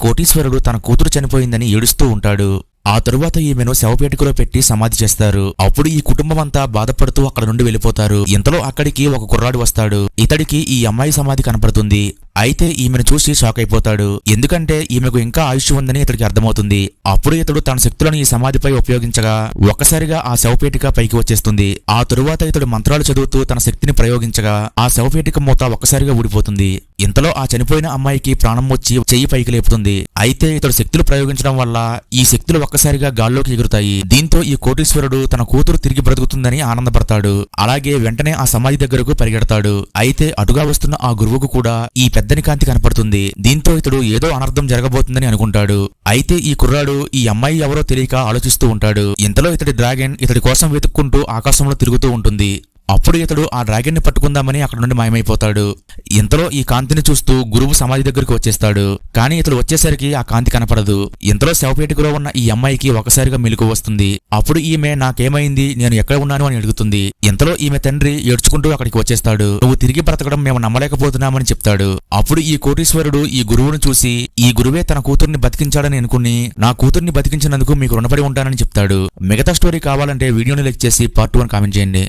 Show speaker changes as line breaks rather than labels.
కోటీశ్వరుడు తన కూతురు చనిపోయిందని ఏడుస్తూ ఉంటాడు. ఆ తరువాత ఈమెను శవపేటికలో పెట్టి సమాధి చేస్తారు. అప్పుడు ఈ కుటుంబం అంతా బాధపడుతూ అక్కడ నుండి వెళ్లిపోతారు. ఇంతలో అక్కడికి ఒక కుర్రాడు వస్తాడు. ఇతడికి ఈ అమ్మాయి సమాధి కనపడుతుంది. అయితే ఈమెను చూసి షాక్ అయిపోతాడు. ఎందుకంటే ఈమెకు ఇంకా ఆయుష్ ఉందని ఇతడికి అర్థమవుతుంది. అప్పుడు ఇతడు తన శక్తులను ఈ సమాధిపై ఉపయోగించగా ఒక్కసారిగా ఆ శవపేటిక పైకి వచ్చేస్తుంది. ఆ తరువాత ఇతడు మంత్రాలు చదువుతూ తన శక్తిని ప్రయోగించగా ఆ శవపేటిక మూత ఒక్కసారిగా ఊడిపోతుంది. ఇంతలో ఆ చనిపోయిన అమ్మాయికి ప్రాణం వచ్చి చెయ్యి పైకి లేపుతుంది. అయితే ఇతడు శక్తులు ప్రయోగించడం వల్ల ఈ శక్తులు ఒక్కసారిగా గాల్లోకి ఎగురుతాయి. దీంతో ఈ కోటీశ్వరుడు తన కూతురు తిరిగి బ్రతుకుతుందని ఆనందపడతాడు. అలాగే వెంటనే ఆ సమాధి దగ్గరకు పరిగెడతాడు. అయితే అటుగా వస్తున్న ఆ గురువుకు కూడా ఈ పెద్దని కాంతి కనపడుతుంది. దీంతో ఇతడు ఏదో అనర్థం జరగబోతుందని అనుకుంటాడు. అయితే ఈ కుర్రాడు ఈ అమ్మాయి ఎవరో తెలియక ఆలోచిస్తూ ఉంటాడు. ఇంతలో ఇతడి డ్రాగన్ ఇతడి కోసం వెతుక్కుంటూ ఆకాశంలో తిరుగుతూ ఉంటుంది. అప్పుడు ఇతడు ఆ డ్రాగన్ ని పట్టుకుందామని అక్కడ నుండి మాయమైపోతాడు. ఇంతలో ఈ కాంతిని చూస్తూ గురువు సమాధి దగ్గరికి వచ్చేస్తాడు. కానీ ఇతడు వచ్చేసరికి ఆ కాంతి కనపడదు. ఇంతలో శవపేటికలో ఉన్న ఈ అమ్మాయికి ఒకసారిగా మెలకువ వస్తుంది. అప్పుడు ఈమె నాకేమైంది, నేను ఎక్కడ ఉన్నాను అని అడుగుతుంది. ఇంతలో ఈమె తండ్రి ఏడ్చుకుంటూ అక్కడికి వచ్చేస్తాడు. నువ్వు తిరిగి బ్రతకడం మేము నమ్మలేకపోతున్నామని చెప్తాడు. అప్పుడు ఈ కోటీశ్వరుడు ఈ గురువును చూసి ఈ గురువే తన కూతుర్ని బతికించాడని అనుకుని నా కూతుర్ని బతికించినందుకు మీకు రుణపడి ఉంటానని చెప్తాడు. మిగతా స్టోరీ కావాలంటే వీడియోని లైక్ చేసి పార్ట్ 1 కామెంట్ చేయండి.